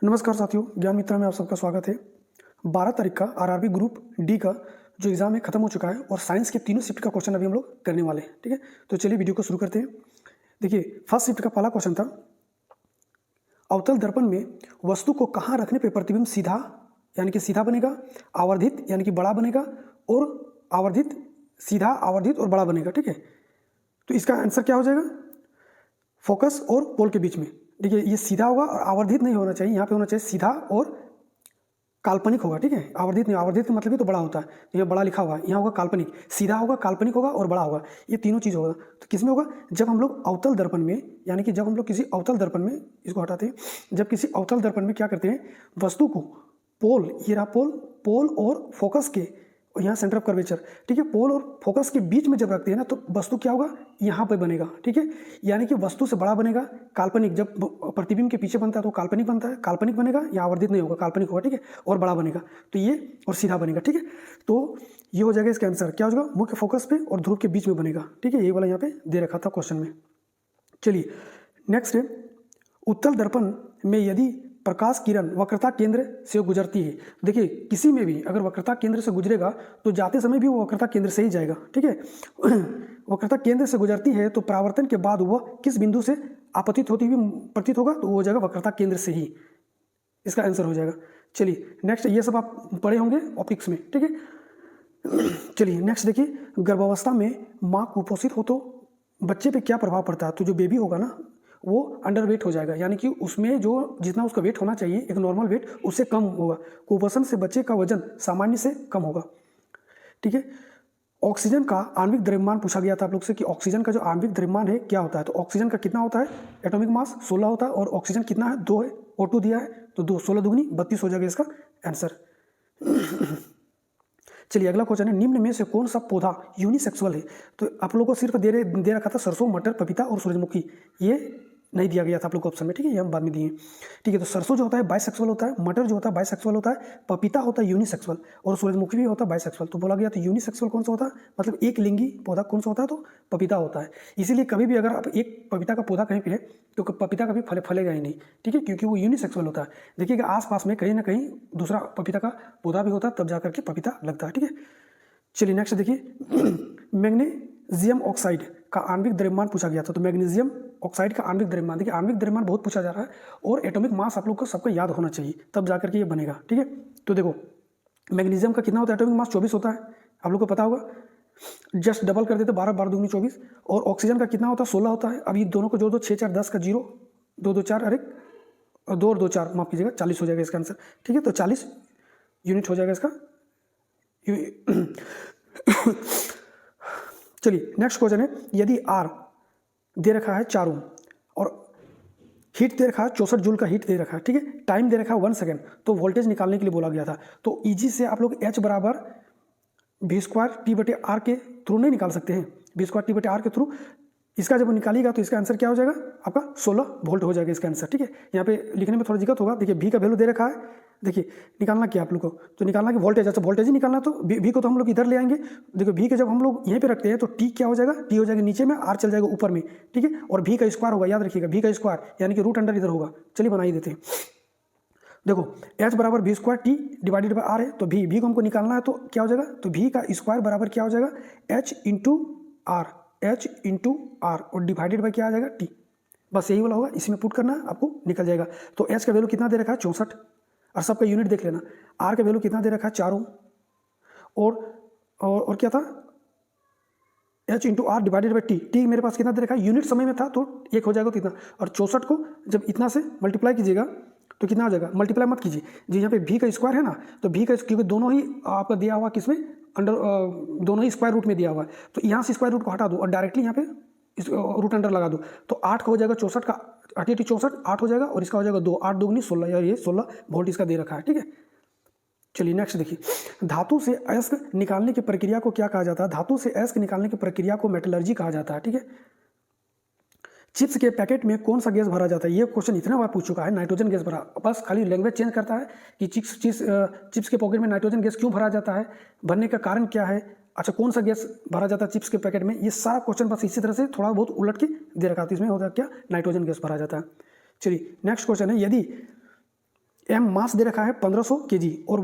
नमस्कार साथियों, ज्ञान मित्रा में आप सबका स्वागत है। 12 तारीख का आरआरबी ग्रुप डी का जो एग्ज़ाम है ख़त्म हो चुका है और साइंस के तीनों शिफ्ट का क्वेश्चन अभी हम लोग करने वाले हैं। ठीक है, तो चलिए वीडियो को शुरू करते हैं। देखिए, फर्स्ट शिफ्ट का पहला क्वेश्चन था, अवतल दर्पण में वस्तु को कहाँ रखने पर प्रतिबिंब सीधा यानी कि सीधा बनेगा, आवर्धित यानी कि बड़ा बनेगा और आवर्धित, सीधा, आवर्धित और बड़ा बनेगा। ठीक है, तो इसका आंसर क्या हो जाएगा? फोकस और पोल के बीच में। देखिए, ये सीधा होगा और आवर्धित नहीं होना चाहिए, यहाँ पे होना चाहिए सीधा और काल्पनिक होगा। ठीक है, आवर्धित नहीं, आवर्धित का मतलब ही तो बड़ा होता है, यहाँ बड़ा लिखा हुआ है, यहाँ होगा काल्पनिक, सीधा होगा, काल्पनिक होगा और बड़ा होगा, ये तीनों चीज़ होगा। तो किस में होगा? जब हम लोग अवतल दर्पण में, यानी कि जब हम लोग किसी अवतल दर्पण में, इसको हटाते हैं, जब किसी अवतल दर्पण में क्या करते हैं, वस्तु को पोल, ये रहा पोल, पोल और फोकस के, यहाँ सेंटर ऑफ कर्वेचर, ठीक है, पोल और फोकस के बीच में जब रखते हैं ना, तो वस्तु क्या होगा? यहाँ पे बनेगा। ठीक है, यानी कि वस्तु से बड़ा बनेगा, काल्पनिक, जब प्रतिबिंब के पीछे बनता है तो काल्पनिक बनता है, काल्पनिक बनेगा या आवर्धित नहीं होगा, काल्पनिक होगा। ठीक है, और बड़ा बनेगा, तो ये और सीधा बनेगा। ठीक है, तो ये हो जाएगा इसका आंसर। क्या हो जाएगा? मुख्य फोकस पे और ध्रुव के बीच में बनेगा। ठीक है, ये वाला यहाँ पे दे रखा था क्वेश्चन में। चलिए नेक्स्ट है, उत्तल दर्पण में यदि प्रकाश किरण वक्रता केंद्र से गुजरती है, देखिए किसी में भी अगर वक्रता केंद्र से गुजरेगा तो जाते समय भी वो वक्रता केंद्र से ही जाएगा। ठीक है, वक्रता केंद्र से गुजरती है तो परावर्तन के बाद वह किस बिंदु से आपतित होती हुई प्रतीत होगा? तो वो हो जाएगा वक्रता केंद्र से ही, इसका आंसर हो जाएगा। चलिए नेक्स्ट, ये सब आप पढ़े होंगे ऑप्टिक्स में। ठीक है, चलिए नेक्स्ट देखिए, गर्भावस्था में माँ कुपोषित हो तो बच्चे पे क्या प्रभाव पड़ता है? तो जो बेबी होगा ना, वो अंडर वेट हो जाएगा, यानी कि उसमें जो जितना उसका वेट होना चाहिए, एक नॉर्मल वेट, उससे कम होगा। कुपोषण से बच्चे का वजन सामान्य से कम होगा। ठीक है, ऑक्सीजन का आणविक द्रव्यमान पूछा गया था आप लोग से कि ऑक्सीजन का जो आणविक द्रव्यमान है क्या होता है। तो ऑक्सीजन का कितना होता है? एटॉमिक मास 16 होता है, और ऑक्सीजन कितना है? 2 है, O2 दिया है, तो 2, 16 दूनी 32 हो जाएगा इसका आंसर। चलिए अगला क्वेश्चन है, निम्न में से कौन सा पौधा यूनिसेक्सुअल है? तो आप लोगों को सिर्फ दे रखा था सरसों, मटर, पपीता और सूरजमुखी, ये नहीं दिया गया था आप लोग को ऑप्शन में। ठीक है, ये हम बाद में दिए। ठीक है, तो सरसों जो होता है बाइसेक्सुअल होता है, मटर जो होता है बाइसेक्सुअल होता है, पपीता होता है यूनिसेक्सुअल, और सूरजमुखी भी होता है बाइसेक्सुअल। तो बोला गया तो यूनिसेक्सुअल कौन सा होता है, मतलब एक लिंगी पौधा कौन सा होता है? तो पपीता होता है। इसीलिए कभी भी अगर आप एक पपीता का पौधा कहीं पे है तो पपीता कभी फलेगा ही नहीं। ठीक है, क्योंकि वो यूनिसेक्सुअल होता है। देखिएगा आसपास में कहीं ना कहीं दूसरा पपीता का पौधा भी होता है, तब जाकर के पपीता लगता है। ठीक है, चलिए नेक्स्ट देखिए, मैग्नीशियम ऑक्साइड का आणविक द्रव्यमान पूछा गया था। तो मैग्नीशियम ऑक्साइड का आणविक द्रव्यमान, देखिए आणविक द्रव्यमान बहुत पूछा जा रहा है, और एटॉमिक मास आप लोग को सबको याद होना चाहिए, तब जाकर के ये बनेगा। ठीक है, तो देखो मैग्नीशियम का कितना होता है? एटॉमिक मास 24 होता है, आप लोग को पता होगा, जस्ट डबल कर देते 12, 12 दूनी 24। और ऑक्सीजन का कितना होता है? 16 होता है। अब ये दोनों को जोड़ दो, 6, 4, 10 का 0, 2, 2, 4, अरे 2 और 2, 4, माफ कीजिएगा, 40 हो जाएगा इसका आंसर। ठीक है, तो 40 यूनिट हो जाएगा इसका। चलिए नेक्स्ट क्वेश्चन है, यदि R दे रखा है 4 ओम और हीट दे रखा है 64 जूल का हीट दे रखा है, ठीक है, टाइम दे रखा है 1 सेकेंड, तो वोल्टेज निकालने के लिए बोला गया था। तो इजी से आप लोग H बराबर v²T/r के थ्रू नहीं निकाल सकते हैं, v²T/r के थ्रू इसका जब निकालिएगा तो इसका आंसर क्या हो जाएगा? आपका 16 वोल्ट हो जाएगा इसका आंसर। ठीक है, यहाँ पे लिखने में थोड़ा दिक्कत होगा। देखिए v का वैल्यू दे रखा है, देखिए निकालना क्या आप लोग को? तो निकालना कि वोल्टेज, अच्छा वोल्टेज ही निकालना, तो v को तो हम लोग इधर ले आएंगे। देखो v के जब हम लोग यहीं पे रखते हैं तो t क्या हो जाएगा? t हो जाएगा नीचे में, r चल जाएगा ऊपर में। ठीक है, और v का स्क्वायर होगा, याद रखिएगा v का स्क्वायर, यानी कि रूट अंडर इधर होगा। चलिए बना ही देते हैं। देखो h बराबर v²T डिवाइडेड बाई r है, तो v को हमको निकालना है, तो क्या हो जाएगा? तो v का स्क्वायर बराबर क्या हो जाएगा? h इंटू r और डिवाइडेड बाई क्या आ जाएगा? t। बस यही वाला होगा, इसमें पुट करना है, आपको निकल जाएगा। तो h का वैल्यू कितना दे रखा है? 64, और सबका यूनिट देख लेना। r का वैल्यू कितना दे रखा है? 4 ओम, और क्या था? h into r divided by t मेरे पास कितना दे रखा है? यूनिट समय में था तो 1 हो जाएगा, तो इतना। और 64 को जब इतना से मल्टीप्लाई कीजिएगा तो कितना आ जाएगा? मल्टीप्लाई मत कीजिए जी, यहाँ पे v का स्क्वायर है ना, तो v का, क्योंकि दोनों ही आपका दिया हुआ किसमें? अंडर, दोनों ही स्क्वायर रूट में दिया हुआ है, तो यहाँ से स्क्वायर रूट को हटा दो और डायरेक्टली यहाँ पे इस रूट अंडर लगा दो, तो 8 का हो जाएगा 64 का 8 64 8 हो जाएगा, और इसका हो जाएगा 2, 8 दूनी 16, यार ये 16 वोल्ट इसका दे रखा है। ठीक है, चलिए नेक्स्ट देखिए, धातु से अयस्क निकालने की प्रक्रिया को क्या कहा जाता है? धातु से अयस्क निकालने की प्रक्रिया को मेटलर्जी कहा जाता है। ठीक है, चिप्स के पैकेट में कौन सा गैस भरा जाता है? ये क्वेश्चन इतना बार पूछ चुका है, नाइट्रोजन गैस भरा, बस खाली लैंग्वेज चेंज करता है कि चिप्स के पॉकेट में नाइट्रोजन गैस क्यों भरा जाता है, भरने का कारण क्या है, अच्छा कौन सा गैस भरा जाता है चिप्स के पैकेट में, ये सारा क्वेश्चन बस इसी तरह से थोड़ा बहुत उलट के दे रखा था। इसमें होता क्या? नाइट्रोजन गैस भरा जाता है। चलिए नेक्स्ट क्वेश्चन है, यदि एम मास दे रखा है 1500 kg और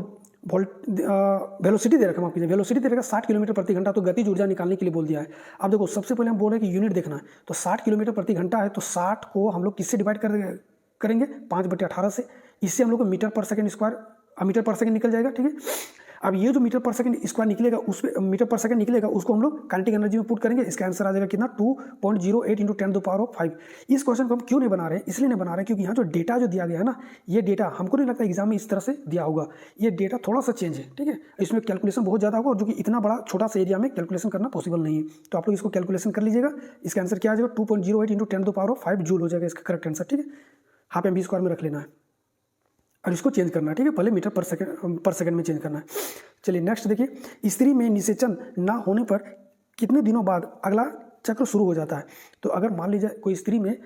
वेलोसिटी दे रखा है, माफ कीजिए, वेलोसिटी दे रखा है 60 किलोमीटर प्रति घंटा। तो गतिज ऊर्जा निकालने के लिए बोल दिया है। अब देखो सबसे पहले हम बोल रहे हैं कि यूनिट देखना है, तो 60 किलोमीटर प्रति घंटा है, तो 60 को हम लोग किससे डिवाइड करेंगे 5/18 से। इससे हम लोग को मीटर पर सेकेंड स्क्वायर मीटर पर सेकेंड निकल जाएगा, ठीक है। अब ये जो मीटर पर सेकंड स्क्वायर निकलेगा, उस पे मीटर पर सेकंड निकलेगा, उसको हम लोग काइनेटिक एनर्जी में पुट करेंगे। इसका आंसर आ जाएगा कितना 2.08 × 10⁵। इस क्वेश्चन को हम क्यों नहीं बना रहे हैं, इसलिए नहीं बना रहे हैं क्योंकि यहाँ जो डेटा जो दिया गया है ना, ये डेटा हमको नहीं लगता एग्जाम में इस तरह से दिया होगा। ये डेटा थोड़ा सा चेंज है, ठीक है। इसमें कैलकुलेशन बहुत ज़्यादा होगा और जो कि इतना बड़ा छोटा सा एरिया में कैलकुलेशन करना पॉसिबल नहीं है। तो आप लोग इसको कैलकुलेशन कर लीजिएगा। इसका आंसर क्या आ जाएगा 2.08 × 10⁵ जूल हो जाएगा इसका करेक्ट आंसर, ठीक है। हाफ एम बी स्क्वायर में रख लेना है और इसको चेंज करना है, ठीक है। पहले मीटर पर सेकंड में चेंज करना है। चलिए नेक्स्ट देखिए, स्त्री में निषेचन ना होने पर कितने दिनों बाद अगला चक्र शुरू हो जाता है। तो अगर मान लीजिए कोई स्त्री में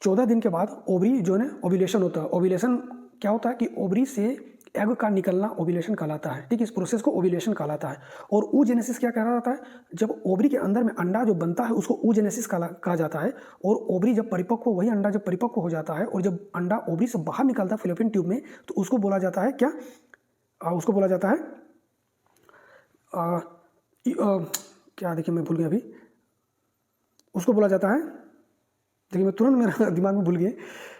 14 दिन के बाद ओवरी जो है ओव्यूलेशन होता है। ओव्यूलेशन क्या होता है कि ओवरी से एग का निकलना ओव्यूलेशन कहलाता है, ठीक है। इस प्रोसेस को ओव्यूलेशन कहलाता है। और oogenesis क्या कहलाता है, जब ओवरी के अंदर में अंडा जो बनता है उसको oogenesis कहा जाता है। और ओवरी जब परिपक्व, वही अंडा जब परिपक्व हो जाता है और जब अंडा ओवरी से बाहर निकलता है फैलोपियन ट्यूब में, तो उसको बोला जाता है क्या, उसको बोला जाता है क्या, देखिए मैं भूल गया अभी, उसको बोला जाता है, देखिए मैं तुरंत मेरा दिमाग में भूल गए,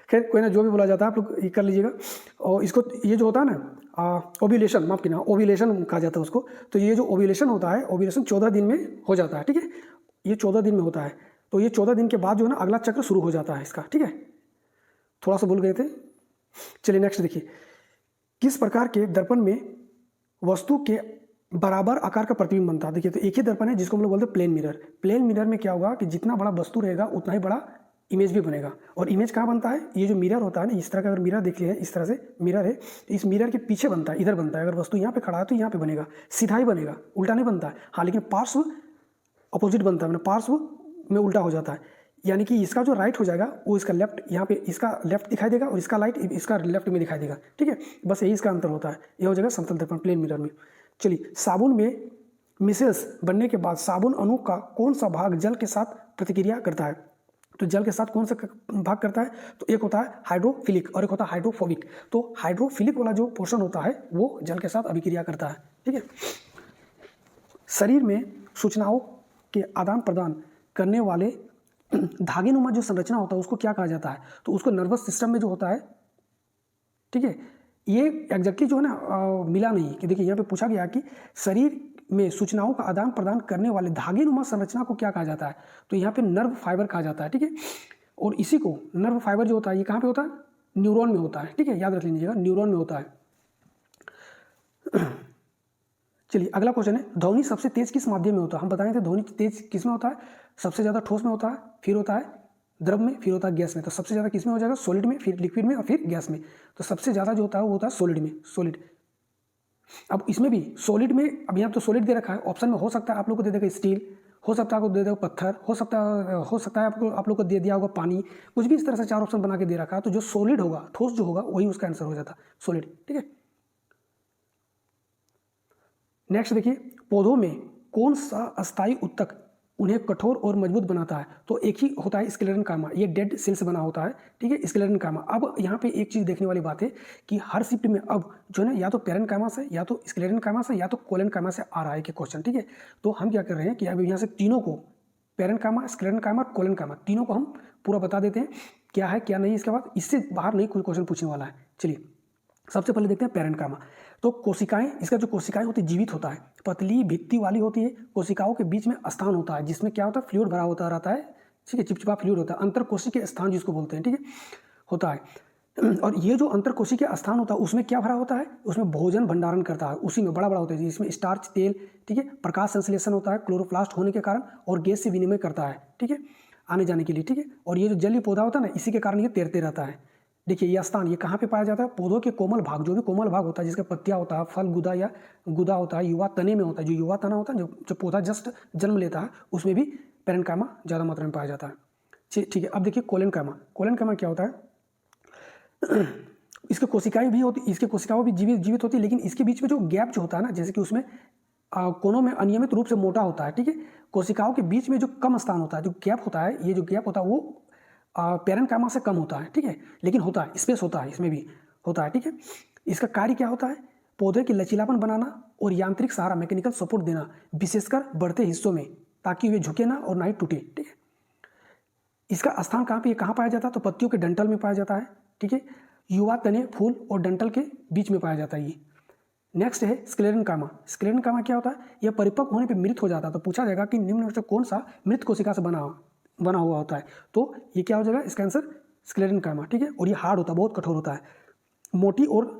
खैर कोई ना, जो भी बोला जाता है आप लोग ये कर लीजिएगा। और इसको ये जो होता है ना ओव्यूलेशन, माफ कीजिए, ओव्यूलेशन कहा जाता है उसको। तो ये जो ओव्यूलेशन होता है, ओव्यूलेशन 14 दिन में हो जाता है, ठीक है। ये 14 दिन में होता है। तो ये 14 दिन के बाद जो है ना अगला चक्र शुरू हो जाता है इसका, ठीक है। थोड़ा सा भूल गए थे। चलिए नेक्स्ट देखिए, किस प्रकार के दर्पण में वस्तु के बराबर आकार का प्रतिबिंब बनता है। देखिए तो एक ही दर्पण है जिसको हम लोग बोलते हैं प्लेन मिरर। प्लेन मिरर में क्या होगा कि जितना बड़ा वस्तु रहेगा उतना ही बड़ा इमेज भी बनेगा। और इमेज कहाँ बनता है, ये जो मिरर होता है ना, इस तरह का अगर मिरर देख लिया है, इस तरह से मिरर है, तो इस मिरर के पीछे बनता है, इधर बनता है। अगर वस्तु यहाँ पे खड़ा है तो यहाँ पे बनेगा, सीधा ही बनेगा, उल्टा नहीं बनता है। हाँ, लेकिन पार्श्व अपोजिट बनता है, पार्श्व में उल्टा हो जाता है। यानी कि इसका जो राइट हो जाएगा वो इसका लेफ्ट, यहाँ पे इसका लेफ्ट दिखाई देगा और इसका लाइट इसका लेफ्ट में दिखाई देगा, ठीक है। बस यही इसका अंतर होता है। यह हो जाएगा समतल दर्पण प्लेन मिरर में। चलिए, साबुन में मिसेल्स बनने के बाद साबुन अणु का कौन सा भाग जल के साथ प्रतिक्रिया करता है। तो जल के साथ कौन सा भाग करता है, तो एक होता है हाइड्रोफिलिक और एक होता है हाइड्रोफोबिक। तो हाइड्रोफिलिक वाला जो पोर्शन होता है वो जल के साथ अभिक्रिया करता है, ठीक है। शरीर में सूचनाओं के आदान प्रदान करने वाले धागेनुमा जो संरचना होता है उसको क्या कहा जाता है, तो उसको नर्वस सिस्टम में जो होता है, ठीक है। ये एग्जैक्टली जो है ना मिला नहीं कि देखिए यहाँ पे पूछा गया कि शरीर में सूचनाओं का आदान प्रदान करने वाले धागेनुमा संरचना को क्या कहा जाता है, तो यहाँ पे नर्व फाइबर कहा जाता है, ठीक है। और इसी को नर्व फाइबर जो होता है ये कहाँ पे होता है, न्यूरॉन में होता है, ठीक है, याद रख लीजिएगा, न्यूरॉन में होता है। चलिए अगला क्वेश्चन है, ध्वनि सबसे तेज किस माध्यम में होता है। हम बताए थे ध्वनि तेज किस में होता है, सबसे ज़्यादा ठोस में होता है, फिर होता है द्रव में, फिर होता है गैस में। तो सबसे ज़्यादा किस में हो जाएगा, सॉलिड में, फिर लिक्विड में और फिर गैस में। तो सबसे ज़्यादा जो होता है वो होता है सॉलिड में, सॉलिड। अब इसमें भी सॉलिड में, अब यहाँ तो सॉलिड दे रखा है, ऑप्शन में हो सकता है आप लोग को दे देगा स्टील, हो सकता है आपको दे देगा पत्थर, हो सकता है आप लोग को दे दिया होगा पानी, कुछ भी इस तरह से 4 ऑप्शन बना के दे रखा है। तो जो सॉलिड होगा, ठोस जो होगा, वही उसका आंसर हो जाता है, सॉलिड, ठीक है। नेक्स्ट देखिए, पौधों में कौन सा अस्थायी उत्तक उन्हें कठोर और मजबूत बनाता है, तो एक ही होता है स्क्लेरन कामा। ये डेड सेल से बना होता है, ठीक है, स्क्लेरन कामा। अब यहाँ पे एक चीज़ देखने वाली बात है कि हर शिफ्ट में अब जो है ना या तो पेरन कामा से, या तो स्क्लेरन कामा से, या तो कोलन कामा से आ रहा है कि क्वेश्चन, ठीक है। तो हम क्या कर रहे हैं कि अब यहाँ से तीनों को, पेरन कामा, स्क्लेरन कामा और कोलन कामा, तीनों को हम पूरा बता देते हैं क्या है क्या नहीं। इसके बाद इससे बाहर नहीं कोई क्वेश्चन पूछने वाला है। चलिए सबसे पहले देखते हैं पेरन कामा। तो कोशिकाएं, इसका जो कोशिकाएं होती है जीवित होता है, पतली भित्ति वाली होती है। कोशिकाओं के बीच में स्थान होता है जिसमें क्या होता है, फ्लूइड भरा होता रहता है, ठीक है, चिपचिपा फ्लूइड होता है। अंतरकोशिकीय स्थान जिसको बोलते हैं, ठीक है, होता है। और ये जो अंतरकोशिकीय स्थान होता है उसमें क्या भरा होता है, उसमें भोजन भंडारण करता है, उसी में बड़ा बड़ा होता है जिसमें स्टार्च, तेल, ठीक है, प्रकाश संश्लेषण होता है क्लोरोप्लास्ट होने के कारण, और गैस से विनिमय करता है, ठीक है, आने जाने के लिए, ठीक है। और ये जो जलीय पौधा होता है ना, इसी के कारण ये तैरते रहता है। देखिए ये स्थान ये कहाँ पे पाया जाता है, पौधों के कोमल भाग, जो भी कोमल भाग होता है जिसका पत्तियाँ होता है, फल, गुदा या गुदा होता है, युवा तने में होता है। जो युवा तना होता है, जो पौधा जस्ट जन्म लेता है, उसमें भी पेरेन्काइमा ज़्यादा मात्रा में पाया जाता है। ठीक है, अब देखिए कोलेनकाइमा। कोलेनकाइमा क्या होता है, इसके कोशिकाएं भी होती, इसके कोशिकाओं भी जीवित होती है, लेकिन इसके बीच में जो गैप जो होता है ना, जैसे कि उसमें कोनों में अनियमित रूप से मोटा होता है, ठीक है। कोशिकाओं के बीच में जो कम स्थान होता है, जो गैप होता है, ये जो गैप होता है वो पेरेन्काइमा से कम होता है, ठीक है, लेकिन होता है, स्पेस होता है इसमें भी। होता है, ठीक है। इसका कार्य क्या होता है? पौधे की लचीलापन बनाना और यांत्रिक सहारा मैकेनिकल सपोर्ट देना, विशेषकर बढ़ते हिस्सों में, ताकि वे झुके ना और ना ही टूटे, ठीक है। इसका स्थान कहाँ पे, कहाँ पाया जाता है? तो पत्तियों के डंठल में पाया जाता है, ठीक है। युवा तने, फूल और डंठल के बीच में पाया जाता है ये। नेक्स्ट है स्क्लेरेनकामा। स्क्लेरेनकामा क्या होता है? यह परिपक्व होने पर मृत हो जाता है। तो पूछा जाएगा कि निम्न में से कौन सा मृत कोशिका से बना हुआ होता है? तो ये क्या हो जाएगा इसका आंसर? स्क्लेरेनकामा, ठीक है। और ये हार्ड होता है, बहुत कठोर होता है, मोटी और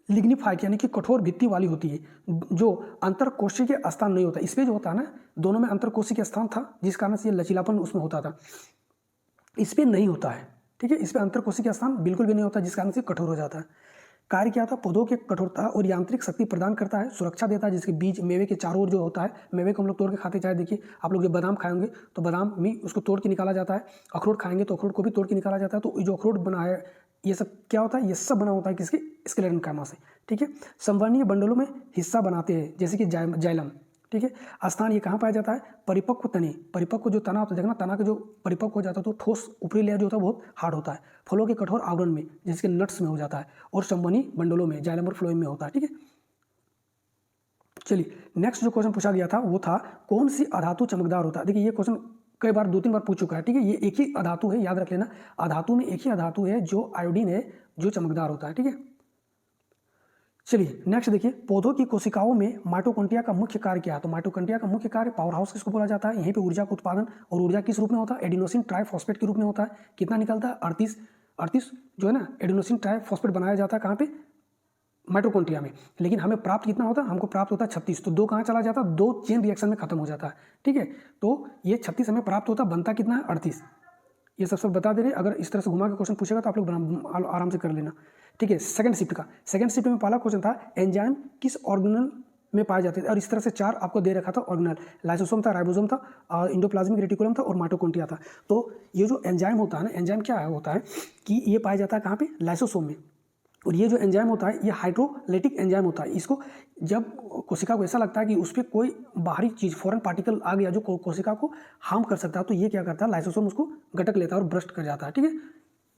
लिग्निफाइड यानी कि कठोर भित्ति वाली होती है, जो अंतरकोशिकीय स्थान नहीं होता। इसमें जो होता है ना, दोनों में अंतरकोशिकीय स्थान था, जिस कारण से ये लचीलापन उसमें होता था। इस पर नहीं होता है, ठीक है। इस पर अंतरकोशिकीय स्थान बिल्कुल भी नहीं होता, जिस कारण से कठोर हो जाता है। कार्य क्या होता है? पौधों की कठोरता और यांत्रिक शक्ति प्रदान करता है, सुरक्षा देता है, जिसके बीज मेवे के चारों ओर जो होता है, मेवे को हम लोग तोड़ के खाते, चाहे देखिए आप लोग जब बादाम खाएंगे तो बादाम भी उसको तोड़ के निकाला जाता है, अखरोट खाएंगे तो अखरोट को भी तोड़ के निकाला जाता है। तो जो अखरोट बना है ये सब क्या होता है? ये सब बना होता है किसके? स्क्लेरेनकामा से, ठीक है। संवहनीय बंडलों में हिस्सा बनाते हैं, जैसे कि जाइलम, ठीक है। स्थान ये कहाँ पाया जाता है? परिपक्व तने, परिपक्व जो तना होता है, देखना तना के जो परिपक्व हो जाता है तो ठोस ऊपरी लेयर जो होता है बहुत हार्ड होता है, फलों के कठोर आवरण में, जिसके नट्स में हो जाता है, और संवहनी बंडलों में, जाइलम और फ्लोएम में होता है, ठीक है। चलिए नेक्स्ट जो क्वेश्चन पूछा गया था वो था कौन सी अधातु चमकदार होता है? देखिए ये क्वेश्चन कई बार 2-3 बार पूछ चुका है, ठीक है। ये एक ही अधातु है, याद रख लेना, अधातु में एक ही अधातु है जो आयोडीन है, जो चमकदार होता है, ठीक है। चलिए नेक्स्ट देखिए, पौधों की कोशिकाओं में माइटोकॉन्ड्रिया का मुख्य कार्य क्या है? तो माइटोकॉन्ड्रिया का मुख्य कार्य पावर हाउस किसको बोला जाता है? यहीं पे ऊर्जा का उत्पादन, और ऊर्जा किस रूप में होता है? एडिनोसिन ट्राइफॉस्फेट के रूप में होता है। कितना निकलता है? 38 जो है ना एडिनोसिन ट्राइफॉस्फेट बनाया जाता है कहाँ पे? माइटोकॉन्ड्रिया में। लेकिन हमें प्राप्त कितना होता है? हमको प्राप्त होता है 36। तो 2 कहाँ चला जाता है? 2 चेन रिएक्शन में खत्म हो जाता है, ठीक है। तो ये 36 हमें प्राप्त होता है, बनता कितना है? 38। ये सब बता दे रहे। अगर इस तरह से घुमा के क्वेश्चन पूछेगा तो आप लोग आराम से कर लेना, ठीक है। सेकंड शिफ्ट में पहला क्वेश्चन था एंजाइम किस ऑर्गेनल में पाए जाते थे, और इस तरह से 4 आपको दे रखा था ऑर्गेनल। लाइसोसोम था, राइबोसोम था, और इंडोप्लाज्मिक रेटिकुलम था, और माइटोकॉन्ड्रिया था। तो ये जो एंजाइम होता है ना, एंजाइम क्या होता है कि ये पाया जाता है कहाँ पे? लाइसोसोम में। और ये जो एंजाइम होता है ये हाइड्रोलाइटिक एंजाइम होता है। इसको जब कोशिका को ऐसा लगता है कि उस पर कोई बाहरी चीज़ फॉरेन पार्टिकल आ गया जो कोशिका को हार्म कर सकता है, तो ये क्या करता है? लाइसोसोम उसको गटक लेता है और ब्रस्ट कर जाता है, ठीक है,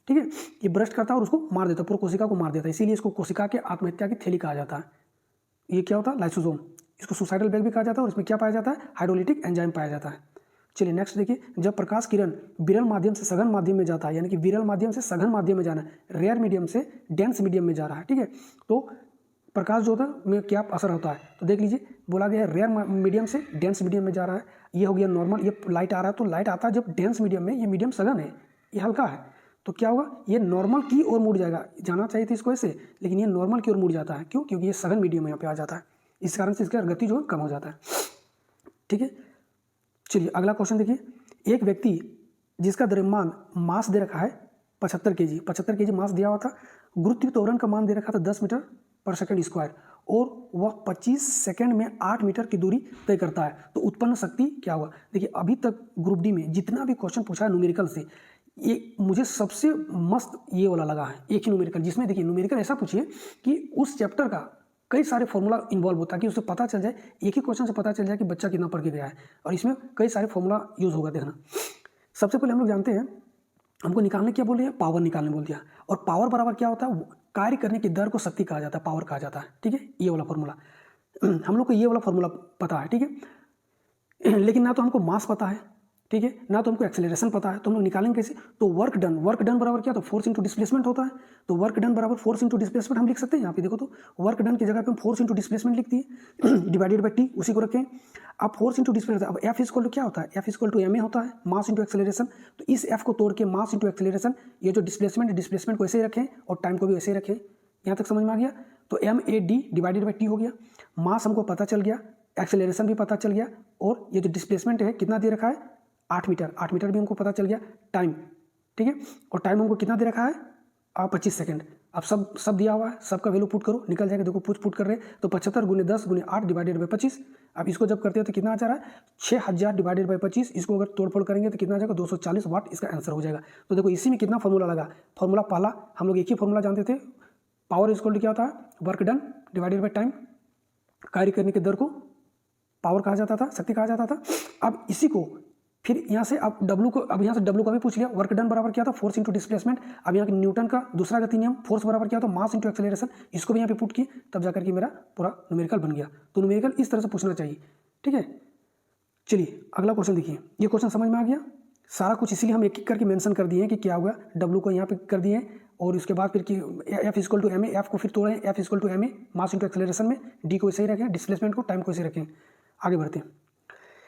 ठीक है। ये ब्रस्ट करता है और उसको मार देता है, पूरी कोशिका को मार देता है। इसीलिए इसको कोशिका के आत्महत्या की थैली कहा जाता है। ये क्या होता है? लाइसोसोम। इसको सुसाइडल बैग भी कहा जाता है, और इसमें क्या पाया जाता है? हाइड्रोलाइटिक एंजाइम पाया जाता है। चलिए नेक्स्ट देखिए, जब प्रकाश किरण विरल माध्यम से सघन माध्यम में जाता है, यानी कि विरल माध्यम से सघन माध्यम में जाना है, रेयर मीडियम से डेंस मीडियम में जा रहा है, ठीक है। तो प्रकाश जो होता है में क्या असर होता है? तो देख लीजिए, बोला गया है रेयर मीडियम से डेंस मीडियम में जा रहा है। ये हो गया नॉर्मल, ये लाइट आ रहा है, तो लाइट आता है जब डेंस मीडियम में, ये मीडियम सघन है, ये हल्का है, तो क्या होगा? ये नॉर्मल की ओर मुड़ जाएगा। जाना चाहिए थी इसको ऐसे, लेकिन ये नॉर्मल की ओर मुड़ जाता है। क्यों? क्योंकि ये सघन मीडियम में यहाँ पे आ जाता है, इस कारण से इसका गति जो है कम हो जाता है, ठीक है। चलिए अगला क्वेश्चन देखिए, एक व्यक्ति जिसका द्रव्यमान मास दे रखा है 75 kg मास दिया हुआ था, गुरुत्व त्वरण का मान दे रखा था 10 मीटर पर सेकंड स्क्वायर, और वह 25 सेकंड में 8 मीटर की दूरी तय करता है, तो उत्पन्न शक्ति क्या होगा? देखिए अभी तक ग्रुप डी में जितना भी क्वेश्चन पूछा है न्यूमेरिकल से, ये मुझे सबसे मस्त ये वाला लगा है, एक ही न्यूमेरिकल, जिसमें देखिए न्यूमेरिकल ऐसा पूछिए कि उस चैप्टर का कई सारे फॉर्मूला इन्वॉल्व होता है, कि उसे पता चल जाए, एक ही क्वेश्चन से पता चल जाए कि बच्चा कितना पढ़ के गया है, और इसमें कई सारे फॉर्मूला यूज होगा। देखना, सबसे पहले हम लोग जानते हैं, हमको निकालने क्या बोल दिया? पावर निकालने बोल दिया। और पावर बराबर क्या होता है? कार्य करने की दर को शक्ति कहा जाता है, पावर कहा जाता है, ठीक है। ये वाला फॉर्मूला हम लोग को, ये वाला फॉर्मूला पता है, ठीक है। लेकिन ना तो हमको मास पता है, ठीक है, ना तो हमको एक्सेलरेशन पता है, तो हम लोग निकालेंगे कैसे? तो वर्क डन बराबर क्या? तो फोर्स इंटू डिस्प्लेसमेंट होता है। तो वर्क डन बराबर फोर्स इंटू डिस्प्लेसमेंट हम लिख सकते हैं। यहाँ पे देखो, तो वर्क डन की जगह पे हम फोर्स इंटू डिस्प्लेसमेंट लिख दिए, डिवाइडेड बाई टी, उसी को रखें। अब फोर्स इंटू डिस्प्लेसमेंट, अब एफ इक्वल टू क्या होता है? एफ इक्वल टू ma होता है, मास इंटू एक्सेलरेशन। तो इस एफ को तोड़ के मास इंटू एक्सेलरेशन, ये जो डिस्प्लेसमेंट को ऐसे ही रखें और टाइम को भी वैसे ही रखें। यहाँ तक समझ में आ गया? तो ma/d डिवाइडेड बाई टी हो गया। मास हमको पता चल गया, एक्सेलरेशन भी पता चल गया, और ये जो डिस्प्लेसमेंट है कितना दे रखा है? 8 मीटर भी हमको पता चल गया। टाइम, ठीक है, और टाइम हमको कितना दे रखा है? 25 सेकंड। अब सब दिया हुआ है, सबका वैल्यू पुट करो, निकल जाएगा। देखो पुट कर रहे हैं, तो 75 × 10 × 8 डिवाइडेड बाई 25। अब इसको जब करते हैं तो कितना आ जा रहा है? 6000 डिवाइडेड बाई 25। इसको अगर तोड़फोड़ करेंगे तो कितना आ जाएगा? 240 वाट इसका आंसर हो जाएगा। तो देखो इसी में कितना फॉर्मूला लगा? फॉर्मूला पहला हम लोग एक ही फॉर्मूला जानते थे, पावर इक्वल टू क्या होता है? Work done divided by time. कार्य करने की दर को पावर कहा जाता था, शक्ति कहा जाता था। अब इसी को फिर यहाँ से आप W को, अब यहाँ से W का भी पूछ लिया, वर्क डन बराबर क्या था, फोर्स इंटू डिस्प्लेसमेंट। अब यहाँ न्यूटन का दूसरा गति नियम, फोर्स बराबर क्या था, मास इंटू एक्सेलरेशन, इसको भी यहाँ पे पुट किए, तब जाकर के मेरा पूरा न्यूमेरिकल बन गया। तो न्यूमेरिकल इस तरह से पूछना चाहिए, ठीक है। चलिए अगला क्वेश्चन देखिए, ये क्वेश्चन समझ में आ गया सारा कुछ, इसीलिए हम एक एक करके मेंशन कर दिए हैं कि क्या हुआ, W को यहाँ पे कर दिए और उसके बाद फिर कि F equal to ma, F को फिर तोड़ें, F equal to ma mass into acceleration में, D को ऐसे ही रखें, डिस्प्लेसमेंट को, टाइम को ऐसे रखें। आगे बढ़ते हैं।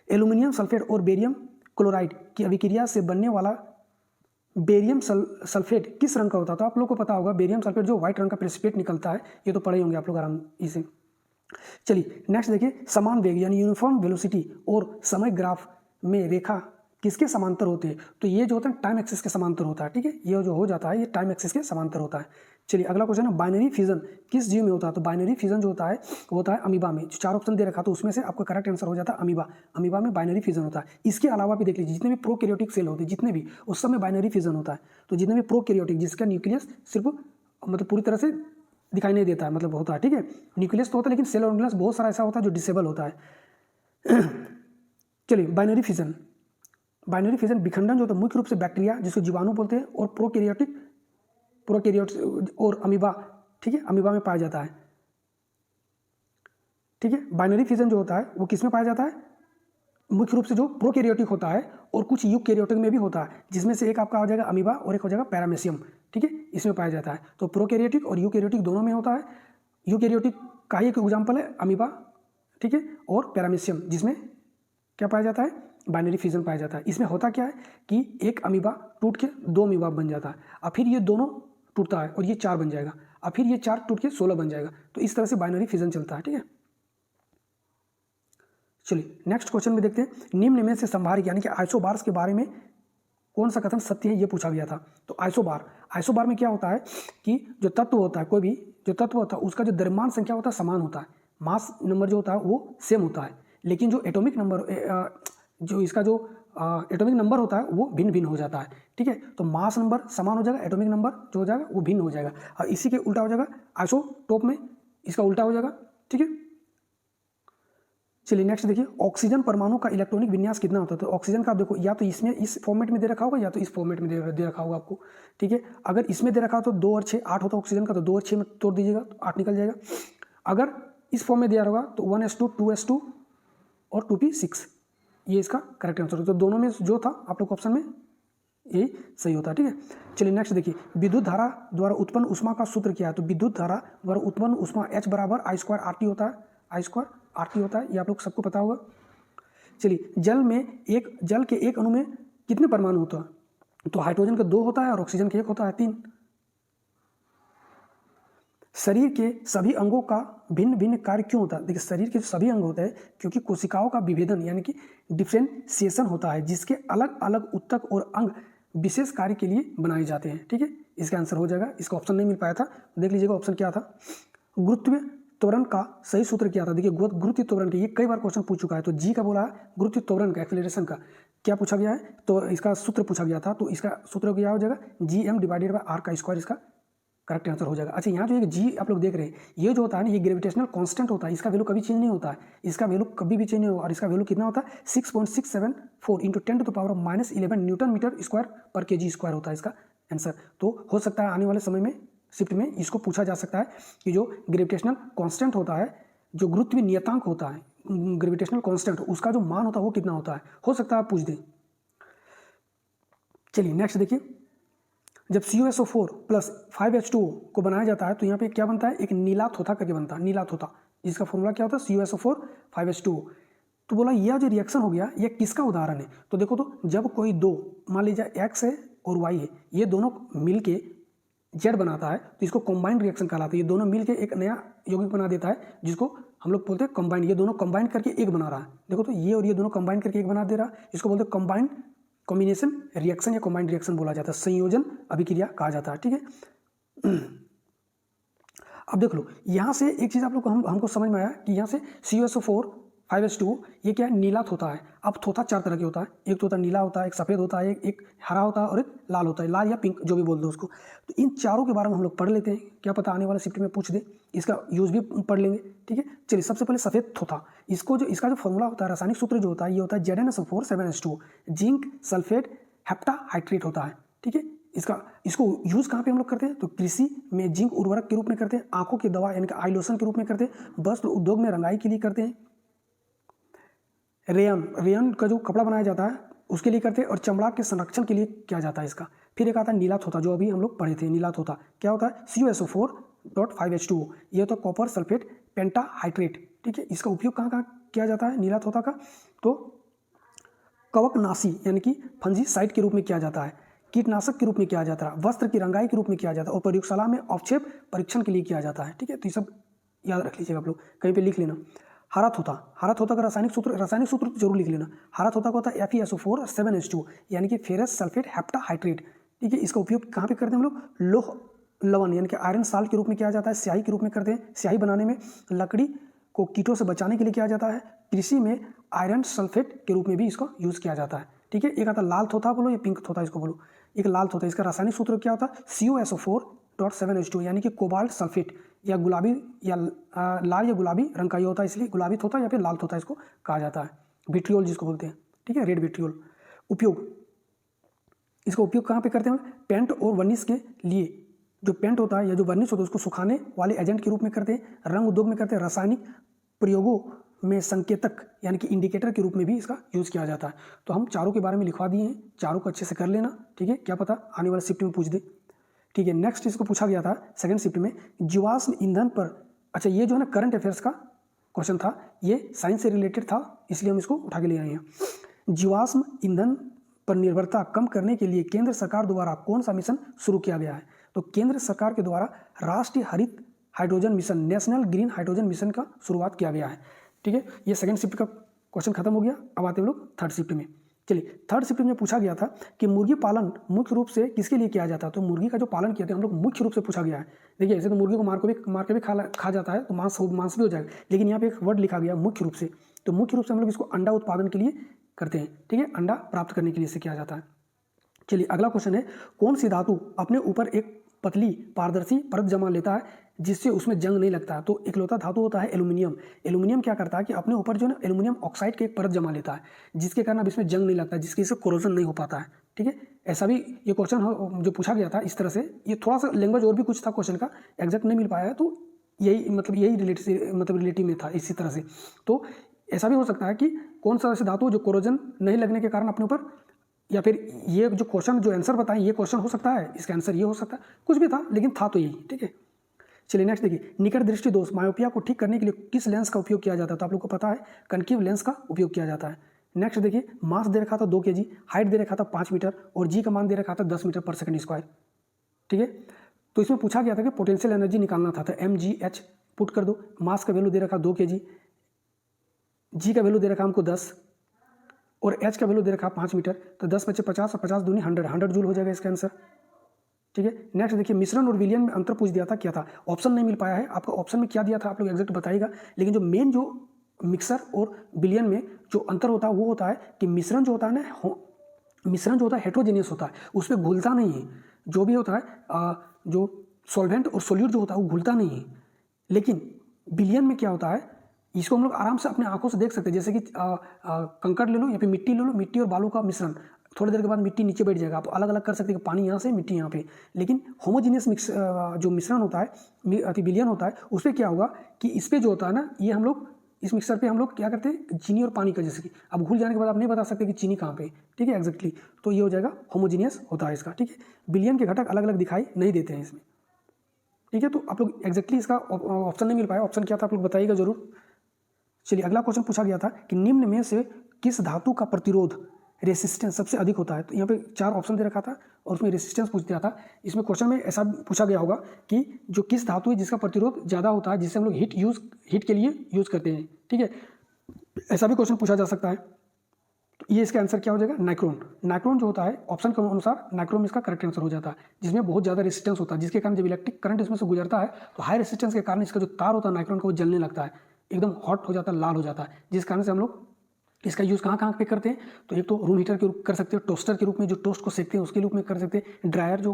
एल्यूमिनियम सल्फेट और बेरियम क्लोराइड की अभिक्रिया से बनने वाला बेरियम सल्फेट किस रंग का होता है? तो आप लोग को पता होगा बेरियम सल्फेट जो व्हाइट रंग का प्रेसिपिटेट निकलता है, ये तो पढ़े होंगे आप लोग आराम इसे। चलिए नेक्स्ट देखिए, समान वेग यानी यूनिफॉर्म वेलोसिटी और समय ग्राफ में रेखा किसके समांतर होते हैं? तो ये जो होता है टाइम एक्सिस के समांतर होता है, ठीक है। ये जो हो जाता है ये टाइम एक्सिस के समांतर होता है। चलिए अगला क्वेश्चन है, बाइनरी फिजन किस जीव में होता है? तो बाइनरी फिजन जो होता है वो होता है अमीबा में। जो 4 ऑप्शन दे रखा तो उसमें से आपका करेक्ट आंसर हो जाता है अमीबा। अमीबा में बाइनरी फिजन होता है। इसके अलावा भी देख लीजिए जितने भी प्रोकैरियोटिक सेल होते हैं जितने भी, उस सब में बाइनरी फिजन होता है। तो जितने भी प्रोकैरियोटिक जिसका न्यूक्लियस सिर्फ मतलब पूरी तरह से दिखाई नहीं देता है, मतलब होता है, ठीक है। न्यूक्लियस तो होता है लेकिन सेल और न्यूक्लियस बहुत सारा ऐसा होता है जो डिसेबल होता है। चलिए बाइनरी फिजन, बाइनरी फिजन विखंडन जो होता है मुख्य रूप से बैक्टीरिया जिसको जीवाणु बोलते हैं और प्रोकैरियोट्स और अमीबा, ठीक है, अमीबा में पाया जाता है, ठीक है। बाइनरी फिजन जो होता है वो किस में पाया जाता है? मुख्य रूप से जो प्रोकैरियोटिक होता है और कुछ यूकैरियोटिक में भी होता है, जिसमें से एक आपका आ जाएगा अमीबा और एक हो जाएगा पैरामेसियम, ठीक है, इसमें पाया जाता है। तो प्रोकैरियोटिक और यूकैरियोटिक दोनों में होता है। यूकैरियोटिक का एक एग्जाम्पल है अमीबा, ठीक है, और पैरामेसियम जिसमें क्या पाया जाता है? बाइनरी फिजन पाया जाता है। इसमें होता क्या है कि एक अमीबा टूट के 2 अमीबा बन जाता है, अब फिर ये दोनों टूटता है और ये 4 बन जाएगा, अब फिर ये 4 टूट के 16 बन जाएगा। तो इस तरह से बाइनरी फिजन चलता है, ठीक है। चलिए नेक्स्ट क्वेश्चन में देखते हैं, निम्न में से संभारित यानी कि आइसोबार्स के बारे में कौन सा कथन सत्य है, ये पूछा गया था। तो आइसोबार में क्या होता है कि जो तत्व होता है, कोई भी जो तत्व होता है उसका जो द्रव्यमान संख्या होता है समान होता है, मास नंबर जो होता है वो सेम होता है, लेकिन जो एटॉमिक नंबर जो इसका जो एटॉमिक नंबर होता है वो भिन्न भिन्न हो जाता है, ठीक है। तो मास नंबर समान हो जाएगा, एटॉमिक नंबर जो हो जाएगा वो भिन्न हो जाएगा, और इसी के उल्टा हो जाएगा आइसोटोप में, इसका उल्टा हो जाएगा, ठीक है। चलिए नेक्स्ट देखिए, ऑक्सीजन परमाणु का इलेक्ट्रॉनिक विन्यास कितना होता है? तो ऑक्सीजन का आप देखो या तो इसमें इस फॉर्मेट में दे रखा होगा या तो इस फॉर्मेट में दे रखा होगा आपको, ठीक है। अगर इसमें दे रखा हो तो 2 और 6 8 होता है ऑक्सीजन का, तो 2 और 6 में तोड़ दीजिएगा तो 8 निकल जाएगा। अगर इस फॉर्म में दिया होगा तो 1s2 2s2 और 2p6, ये इसका करेक्ट आंसर है। तो दोनों में जो था आप लोग ऑप्शन में यही सही होता है, ठीक है। चलिए नेक्स्ट देखिए, विद्युत धारा द्वारा उत्पन्न ऊष्मा का सूत्र क्या है? तो विद्युत धारा द्वारा उत्पन्न ऊष्मा H बराबर I² RT होता है, I² RT होता है, ये आप लोग सबको पता होगा। चलिए जल के एक अणु में कितने परमाणु होता है? तो हाइड्रोजन का 2 होता है और ऑक्सीजन का 1 होता है, 3। शरीर के सभी अंगों का भिन्न भिन्न कार्य क्यों होता है? देखिए शरीर के सभी अंग होते हैं क्योंकि कोशिकाओं का विभेदन यानी कि डिफ्रेंशिएशन होता है, जिसके अलग अलग ऊतक और अंग विशेष कार्य के लिए बनाए जाते हैं, ठीक है। इसका आंसर हो जाएगा, इसका ऑप्शन नहीं मिल पाया था, देख लीजिएगा ऑप्शन क्या था। गुरुत्वीय त्वरण का सही सूत्र क्या था? देखिए गुरुत्वीय त्वरण के ये कई बार क्वेश्चन पूछ चुका है, तो जी का बोला है, गुरुत्वीय त्वरण का एक्सेलरेशन का क्या पूछा गया है? तो इसका सूत्र पूछा गया था, तो इसका सूत्र क्या हो जाएगा? Gm/r², इसका करेक्ट आंसर हो जाएगा। अच्छा यहाँ जो एक जी आप लोग देख रहे हैं, ये जो होता है ना, ये ग्रेविटेशनल कांस्टेंट होता है, इसका वैल्यू कभी चेंज नहीं होता है, इसका वैल्यू कभी भी चेंज नहीं होगा, और इसका वैल्यू कितना होता है? 6.674 × 10⁻11 न्यूटन मीटर स्क्वायर पर kg² होता है इसका आंसर। तो हो सकता है आने वाले समय में शिफ्ट में इसको पूछा जा सकता है कि जो ग्रेविटेशनल कांस्टेंट होता है, जो गुरुत्वीय नियतांक होता है ग्रेविटेशनल कांस्टेंट, उसका जो मान होता है वो कितना होता है, हो सकता है आप पूछ दें। चलिए नेक्स्ट देखिए, जब CuSO4 + 5H2O को बनाया जाता है तो यहाँ पे क्या बनता है? एक नीला थोथा करके बनता है, नीला थोथा, जिसका फॉर्मूला क्या होता है? CuSO4 5H2O। तो बोला यह जो रिएक्शन हो गया यह किसका उदाहरण है? तो देखो, तो जब कोई दो, मान लीजिए X है और Y है, ये दोनों मिल के Z बनाता है तो इसको कॉम्बाइंड रिएक्शन कहलाता है। ये दोनों मिल के एक नया यौगिक बना देता है जिसको हम लोग बोलते हैं कॉम्बाइंड। ये दोनों कॉम्बाइंड करके एक बना रहा है, देखो तो ये और ये दोनों कॉम्बाइंड करके एक बना दे रहा है, इसको बोलते हैं कॉम्बाइंड कॉम्बिनेशन रिएक्शन या कॉम्बाइंड रिएक्शन बोला जाता है, संयोजन अभिक्रिया कहा जाता है, ठीक है। अब देख लो यहाँ से एक चीज़ आप लोग को हमको समझ में आया कि यहाँ से CuSO4 5H2O ये क्या है, नीला थोथा है। अब थोथा 4 तरह के होता है, एक थोथा नीला होता है, एक सफ़ेद होता है, एक हरा होता है और एक लाल होता है, लाल या पिंक जो भी बोल दो उसको। तो इन चारों के बारे में हम लोग पढ़ लेते हैं, क्या पता आने वाले शिफ्ट में पूछ दे, इसका यूज़ भी पढ़ लेंगे। ठीक है, चलिए सबसे पहले सफ़ेद थोथा, इसका जो फॉर्मूला होता है, रासायनिक सूत्र जो होता है, ये होता है ZnSO4 7H2O, zinc sulphate heptahydrate होता है। ठीक है, इसको यूज़ कहाँ पे हम लोग करते हैं, तो कृषि में जिंक उर्वरक के रूप में करते हैं, आंखों की दवा यानी कि आई लोशन के रूप में करते हैं, वस्त्र उद्योग में रंगाई के लिए करते हैं, रेयन का जो कपड़ा बनाया जाता है उसके लिए करते हैं, और चमड़ा के संरक्षण के लिए किया जाता है इसका। फिर एक आता है नीला थोथा, जो अभी हम लोग पढ़े थे, नीला थोथा क्या होता है, CuSO4.5H2O, ये होता है कॉपर सल्फेट पेंटाहाइड्रेट। ठीक है, इसका उपयोग कहाँ कहाँ किया जाता है नीला थोथा का, तो कवकनाशी यानी कि फंजीसाइड के रूप में किया जाता है, कीटनाशक के रूप में किया जाता है, वस्त्र की रंगाई के रूप में किया जाता है, और प्रयोगशाला में अवक्षेप परीक्षण के लिए किया जाता है। ठीक है, तो ये सब याद रख लीजिएगा आप लोग, कहीं पे लिख लेना। हरा थोथा का रासायनिक सूत्र जरूर लिख लेना। हरा थोथा का होता है FeSO4 7H2 यानी कि फेरस सल्फेट हेप्टाहाइड्रेट। ठीक है, इसका उपयोग कहाँ पे करते हैं हम लोग, लोह लवण यानी कि आयरन साल्ट के रूप में किया जाता है, स्याही के रूप में करते हैं, स्याही बनाने में, लकड़ी को कीटों से बचाने के लिए किया जाता है, कृषि में आयरन सल्फेट के रूप में भी इसको यूज़ किया जाता है। ठीक है, एक आता लाल थोथा बोलो या पिंक थोथा इसको बोलो, एक लाल थोथा, इसका रासायनिक सूत्र क्या होता है, CuSO4.7H2 यानी कि कोबाल्ट सल्फेट, या गुलाबी या लाल या गुलाबी रंग का ये होता है, इसलिए गुलाबी थोथा या फिर लाल थोथा इसको कहा जाता है, विट्रियोल जिसको बोलते हैं। ठीक है, रेड विट्रियोल। उपयोग, इसका उपयोग कहाँ पे करते हैं, पेंट और वर्निश के लिए, जो पेंट होता है या जो वर्निश होता है उसको सुखाने वाले एजेंट के रूप में करते हैं, रंग उद्योग में करते हैं, रासायनिक प्रयोगों में संकेतक यानी कि इंडिकेटर के रूप में भी इसका यूज़ किया जाता है। तो हम चारों के बारे में लिखवा दिए हैं, चारों को अच्छे से कर लेना। ठीक है, क्या पता आने वाले शिफ्ट में पूछ दे। ठीक है, नेक्स्ट इसको पूछा गया था सेकंड शिफ्ट में, जीवाश्म ईंधन पर, अच्छा ये जो है ना करंट अफेयर्स का क्वेश्चन था, ये साइंस से रिलेटेड था इसलिए हम इसको उठा के ले आए हैं। जीवाश्म ईंधन पर निर्भरता कम करने के लिए केंद्र सरकार द्वारा कौन सा मिशन शुरू किया गया है, तो केंद्र सरकार के द्वारा राष्ट्रीय हरित hydrogen mission, national green hydrogen mission का शुरुआत किया गया है। ठीक है, ये सेकंड शिफ्ट का क्वेश्चन खत्म हो गया। अब आते हैं लोग थर्ड शिफ्ट में। चलिए, थर्ड शिफ्ट में पूछा गया था कि मुर्गी पालन मुख्य रूप से किसके लिए किया जाता है, तो मुर्गी का जो पालन किया था हम लोग मुख्य रूप से पूछा गया है। देखिए, ऐसे तो मुर्गी को मार के भी खा जाता है, तो मांस भी हो जाएगा, लेकिन यहाँ पे एक वर्ड लिखा गया मुख्य रूप से, तो मुख्य रूप से हम लोग इसको अंडा उत्पादन के लिए करते हैं। ठीक है, अंडा प्राप्त करने के लिए इसे किया जाता है। चलिए, अगला क्वेश्चन है, कौन सी धातु अपने ऊपर एक पतली पारदर्शी परत जमा लेता है जिससे उसमें जंग नहीं लगता है, तो इकलौता धातु होता है एल्यूमिनियम। एल्यूमिनियम क्या करता है कि अपने ऊपर जो है एल्यूमिनियम ऑक्साइड की एक परत जमा लेता है, जिसके कारण अब इसमें जंग नहीं लगता, जिसकी इससे कोरोजन नहीं हो पाता है। ठीक है, ऐसा भी ये क्वेश्चन जो पूछा गया था इस तरह से, ये थोड़ा सा लैंग्वेज और भी कुछ था क्वेश्चन का, एग्जैक्ट नहीं मिल पाया है, तो यही रिलेटिव में था इसी तरह से। तो ऐसा भी हो सकता है कि कौन सा ऐसे धातु जो कोरोजन नहीं लगने के कारण अपने ऊपर, या फिर ये जो क्वेश्चन जो आंसर बताएं ये क्वेश्चन हो सकता है, इसका आंसर ये हो सकता है, कुछ भी था लेकिन था तो यही। ठीक है, चलिए नेक्स्ट देखिए, निकट दृष्टि दोष मायोपिया को ठीक करने के लिए किस लेंस का उपयोग किया जाता है, तो आप लोग को पता है कनकेव लेंस का उपयोग किया जाता है। नेक्स्ट देखिए, मास दे रखा था 2 kg, हाइट दे रखा था 5 मीटर और जी का मान दे रखा था 10 मीटर पर सेकंड स्क्वायर। ठीक है, तो इसमें पूछा गया था कि पोटेंशियल एनर्जी निकालना था, तो mgh पुट कर दो, मास का वैल्यू दे रखा 2 kg, जी का वैल्यू दे रखा हमको 10 और h का वैल्यू दे रखा 5 मीटर, तो 10 बचे 50 और 50 दूनी 100 जूल हो जाएगा इसका आंसर। ठीक है, नेक्स्ट देखिए, मिश्रण और विलयन में अंतर पूछ दिया था, क्या था, ऑप्शन नहीं मिल पाया है आपका, ऑप्शन में क्या दिया था आप लोग एग्जैक्ट बताइएगा, लेकिन जो मेन जो मिक्सर और विलयन में जो अंतर होता है वो होता है कि मिश्रण जो होता है ना, मिश्रण जो होता है हेट्रोजेनियस होता है, उस पर घुलता नहीं है, जो भी होता है जो सॉल्वेंट और सोल्यूट जो होता है वो घुलता नहीं है, लेकिन विलयन में क्या होता है, इसको हम लोग आराम से अपने आंखों से देख सकते हैं, जैसे कि कंकड़ ले लो या फिर मिट्टी ले लो, मिट्टी और बालू का मिश्रण, थोड़ी देर के बाद मिट्टी नीचे बैठ जाएगा, आप अलग अलग कर सकते हैं कि पानी यहाँ से मिट्टी यहाँ पे, लेकिन होमोजीनियस जो मिश्रण होता है विलयन होता है, उस पर क्या होगा कि इस पर जो होता है ना, ये हम लोग इस मिक्सर पे हम लोग क्या करते हैं, चीनी और पानी का, जैसे कि अब घुल जाने के बाद आप नहीं बता सकते कि चीनी कहाँ पे। ठीक है, एग्जैक्टली, तो ये हो जाएगा होमोजीनियस होता है इसका। ठीक है, विलयन के घटक अलग अलग दिखाई नहीं देते हैं इसमें। ठीक है, तो आप लोग एग्जैक्टली इसका ऑप्शन नहीं मिल पाया, ऑप्शन क्या था आप लोग बताइएगा जरूर। चलिए, अगला क्वेश्चन पूछा गया था कि निम्न में से किस धातु का प्रतिरोध रेसिस्टेंस सबसे अधिक होता है, तो यहाँ पे 4 ऑप्शन दे रखा था और उसमें रेसिस्टेंस पूछ दिया था। इसमें क्वेश्चन में ऐसा पूछा गया होगा कि जो किस धातु है जिसका प्रतिरोध ज़्यादा होता है, जिससे हम लोग हीट के लिए यूज़ करते हैं। ठीक है, ऐसा भी क्वेश्चन पूछा जा सकता है। तो ये इसका आंसर क्या हो जाएगा, नाइक्रोन। नाइक्रोन जो होता है ऑप्शन के अनुसार नाइक्रोन इसका करेक्ट आंसर हो जाता है, जिसमें बहुत ज़्यादा रेसिस्टेंस होता है, जिसके कारण जब इलेक्ट्रिक करंट इसमें से गुजरता है तो हाई रेसिस्टेंस के कारण इसका जो तार होता है नाइक्रोन का वो जलने लगता है, एकदम हॉट हो जाता है, लाल हो जाता है, जिस कारण से हम लोग इसका यूज़ कहाँ कहाँ पे करते हैं, तो एक तो रूम हीटर के रूप कर सकते हैं, टोस्टर के रूप में जो टोस्ट को सेकते हैं उसके रूप में कर सकते हैं, ड्रायर जो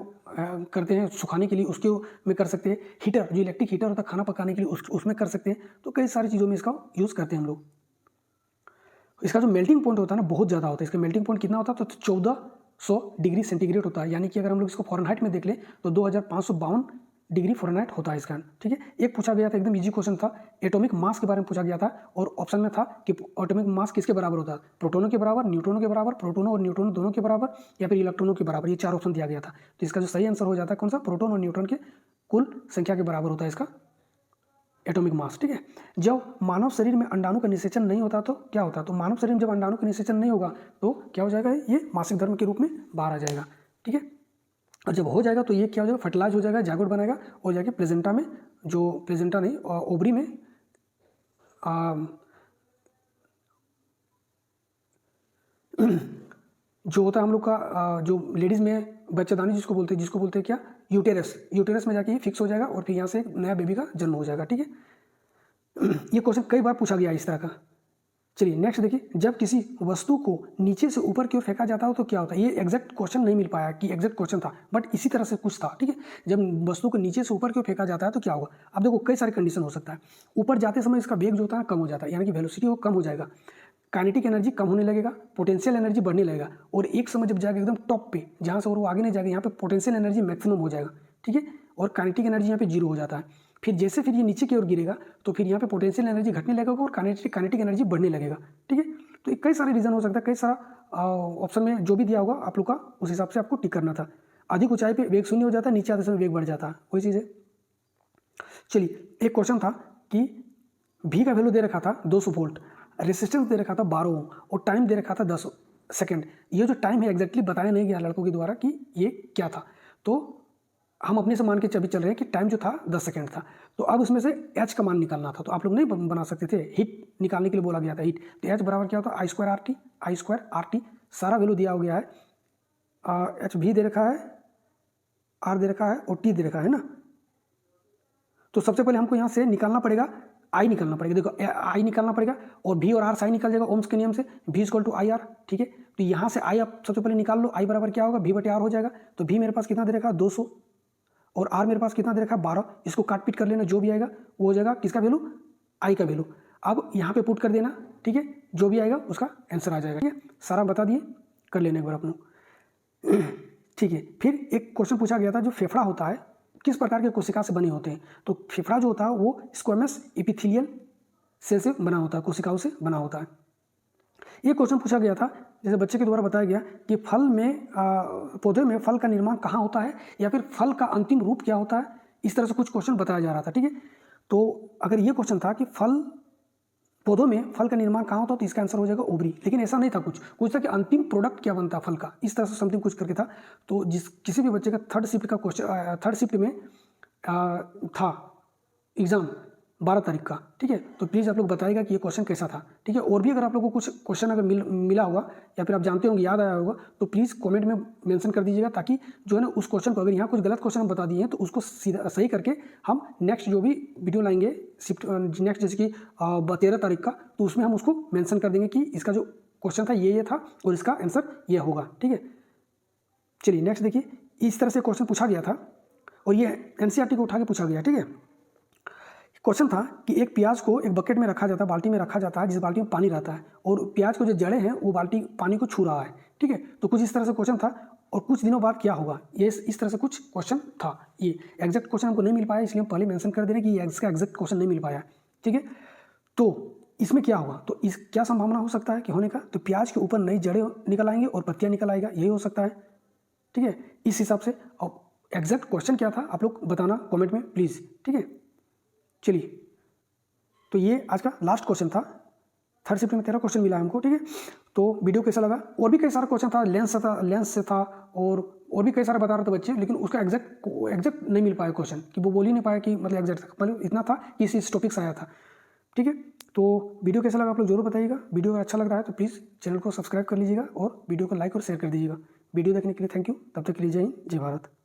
करते हैं सुखाने के लिए उसके में कर सकते हैं, हीटर जो इलेक्ट्रिक हीटर होता है खाना पकाने के लिए उसमें कर सकते हैं। तो कई सारी चीज़ों में इसका यूज़ करते हैं हम लोग। इसका जो मेल्टिंग पॉइंट होता है ना बहुत ज़्यादा होता है, इसका मेल्टिंग पॉइंट कितना होता है, तो 1400 डिग्री सेंटीग्रेड होता है, यानी कि अगर हम लोग इसको फ़ारेनहाइट में देख लें तो 2552 डिग्री फ़ारेनहाइट होता है इसका, ठीक है। एक पूछा गया था, एकदम इजी क्वेश्चन था, एटॉमिक मास के बारे में पूछा गया था और ऑप्शन में था कि एटॉमिक मास किसके बराबर होता है, प्रोटोनों के बराबर, न्यूट्रॉनों के बराबर, प्रोटोनों और न्यूट्रॉन दोनों के बराबर, या फिर इलेक्ट्रॉनों के बराबर। ये 4 ऑप्शन दिया गया था। तो इसका जो सही आंसर हो जाता है कौन सा, प्रोटोन और न्यूट्रॉन के कुल संख्या के बराबर होता है इसका एटॉमिक मास, ठीक है। जब मानव शरीर में अंडाणु का निषेचन नहीं होता तो क्या होता है, तो मानव शरीर में जब अंडाणु का निषेचन नहीं होगा तो क्या हो जाएगा, ये मासिक धर्म के रूप में बाहर आ जाएगा, ठीक है। और जब हो जाएगा तो ये क्या हो जाएगा, फर्टिलाइज हो जाएगा, जाइगोट बनाएगा और जाके प्लेजेंटा में, जो प्लेजेंटा नहीं ओवरी में जो होता है हम लोग का जो लेडीज़ में बच्चेदानी जिसको बोलते हैं क्या, यूटेरस में जाके ये फिक्स हो जाएगा और फिर यहाँ से एक नया बेबी का जन्म हो जाएगा, ठीक है। ये क्वेश्चन कई बार पूछा गया इस तरह का। चलिए नेक्स्ट देखिए, जब किसी वस्तु को नीचे से ऊपर की ओर फेंका जाता हो तो क्या होता है। ये एग्जैक्ट क्वेश्चन नहीं मिल पाया कि एग्जैक्ट क्वेश्चन था, बट इसी तरह से कुछ था, ठीक है। जब वस्तु को नीचे से ऊपर की ओर फेंका जाता है तो क्या होगा, अब देखो कई सारे कंडीशन हो सकता है। ऊपर जाते समय इसका वेग जो होता है कम हो जाता है, यानी कि वेलोसिटी वो कम हो जाएगा, काइनेटिक एनर्जी कम होने लगेगा, पोटेंशियल एनर्जी बढ़ने लगेगा, और एक समय जब जाएगा एकदम टॉप पे जहाँ से और वो आगे नहीं जाएगा, यहाँ पे पोटेंशियल एनर्जी मैक्सिमम हो जाएगा, ठीक है, और काइनेटिक एनर्जी यहाँ पे जीरो हो जाता है। फिर जैसे फिर ये नीचे की ओर गिरेगा तो फिर यहाँ पे पोटेंशियल एनर्जी घटने लगेगा और काइनेटिक एनर्जी बढ़ने लगेगा, ठीक है। तो कई सारे रीजन हो सकता है, कई सारा ऑप्शन में जो भी दिया होगा आप लोग का उस हिसाब से आपको टिक करना था। अधिक ऊंचाई पे वेग शून्य हो जाता है, नीचे आते समय वेग बढ़ जाता है, वही चीज़ है। चलिए एक क्वेश्चन था कि भी का वैल्यू दे रखा था 200 वोल्ट, रेसिस्टेंस दे रखा था 12 ओम और टाइम दे रखा था 10 सेकेंड। ये जो टाइम है एग्जैक्टली बताया नहीं गया लड़कों के द्वारा कि ये क्या था, तो हम अपने से मान के चल रहे हैं कि टाइम जो था 10 सेकेंड था। तो अब उसमें से एच का मान निकालना था, तो आप लोग नहीं बना सकते थे, हीट निकालने के लिए बोला गया था हीट, तो एच बराबर क्या होता है आई स्क्वायर आर टी, सारा वैल्यू दिया हो गया है। एच भी दे रखा है, आर दे रखा है और टी दे रखा है ना। तो सबसे पहले हमको यहाँ से निकालना पड़ेगा, आई निकालना पड़ेगा, देखो आई निकालना पड़ेगा और भी और आर साई निकल जाएगा ओम्स के नियम से, भी इक्वल टू आई आर, ठीक है। तो यहाँ से आई आप सबसे पहले निकाल लो, आई बराबर क्या होगा, भी बटे आर हो जाएगा। तो भी मेरे पास कितना दे रखा है 200 और आर मेरे पास कितना दे रखा है 12, इसको काट पीट कर लेना, जो भी आएगा वो हो जाएगा किसका वैल्यू, आई का वैल्यू। अब यहाँ पे पुट कर देना, ठीक है, जो भी आएगा उसका आंसर आ जाएगा, ठीक है। सारा बता दिए, कर लेना एक बार अपनों, ठीक है। फिर एक क्वेश्चन पूछा गया था, जो फेफड़ा होता है किस प्रकार के कोशिका से बने होते हैं, तो फेफड़ा जो होता है वो स्क्वेमस एपिथेलियल सेल से बना होता है, कोशिकाओं से बना होता है। ये क्वेश्चन पूछा गया था, जैसे बच्चे के द्वारा बताया गया कि फल में पौधे में फल का निर्माण कहाँ होता है, या फिर फल का अंतिम रूप क्या होता है, इस तरह से कुछ क्वेश्चन बताया जा रहा था, ठीक है। तो अगर ये क्वेश्चन था कि पौधों में फल का निर्माण कहाँ होता है, तो इसका आंसर हो जाएगा ओवरी, लेकिन ऐसा नहीं था, कुछ था कि अंतिम प्रोडक्ट क्या बनता है फल का, इस तरह से समथिंग कुछ करके था। तो किसी भी बच्चे का थर्ड शिफ्ट में था एग्जाम 12 तारीख का, ठीक है। तो प्लीज़ आप लोग बताइएगा कि ये क्वेश्चन कैसा था, ठीक है। और भी अगर आप लोगों को कुछ क्वेश्चन अगर मिला होगा या फिर आप जानते होंगे, याद आया होगा, तो प्लीज़ कमेंट में मेंशन कर दीजिएगा, ताकि जो है ना उस क्वेश्चन को, अगर यहाँ कुछ गलत क्वेश्चन हम बता दिए हैं तो उसको सही करके हम नेक्स्ट जो भी वीडियो लाएंगे शिफ्ट नेक्स्ट, जैसे कि 13 तारीख का, तो उसमें हम उसको मेंशन कर देंगे कि इसका जो क्वेश्चन था ये था और इसका आंसर ये होगा, ठीक है। चलिए नेक्स्ट देखिए, इस तरह से क्वेश्चन पूछा गया था और ये एनसीईआरटी को उठा के पूछा गया, ठीक है। क्वेश्चन था कि एक प्याज को एक बकेट में रखा जाता है, बाल्टी में रखा जाता है, जिस बाल्टी में पानी रहता है, और प्याज को जो जड़ें हैं वो बाल्टी पानी को छू रहा है, ठीक है। तो कुछ इस तरह से क्वेश्चन था, और कुछ दिनों बाद क्या होगा, ये इस तरह से कुछ क्वेश्चन था। ये एग्जैक्ट क्वेश्चन हमको नहीं मिल पाया, इसलिए हम पहले मेंशन कर दे रहे हैं कि इसका एग्जैक्ट क्वेश्चन नहीं मिल पाया, ठीक है। तो इसमें क्या होगा, तो इस क्या संभावना हो सकता है कि होने का, तो प्याज के ऊपर नई जड़ें निकल आएंगे और पत्तियाँ निकल आएगा, यही हो सकता है, ठीक है। इस हिसाब से अब एग्जैक्ट क्वेश्चन क्या था आप लोग बताना कमेंट में प्लीज़, ठीक है। चलिए, तो ये आज का लास्ट क्वेश्चन था, थर्ड शिफ्ट में 13 क्वेश्चन मिला हमको, ठीक है। तो वीडियो कैसा लगा, और भी कई सारा क्वेश्चन था, लेंस से था और भी कई सारे बता रहे थे बच्चे, लेकिन उसका एग्जैक्ट नहीं मिल पाया क्वेश्चन, कि वो बोल ही नहीं पाया कि मतलब एग्जैक्ट, मतलब इतना था कि इस टॉपिक से आया था, ठीक है। तो वीडियो कैसा लगा आप लोग जरूर बताइएगा। वीडियो अगर अच्छा लग रहा है तो प्लीज़ चैनल को सब्सक्राइब कर लीजिएगा और वीडियो को लाइक और शेयर कर दीजिएगा। वीडियो देखने के लिए थैंक यू, तब तक के लिए जय हिंद, जय भारत।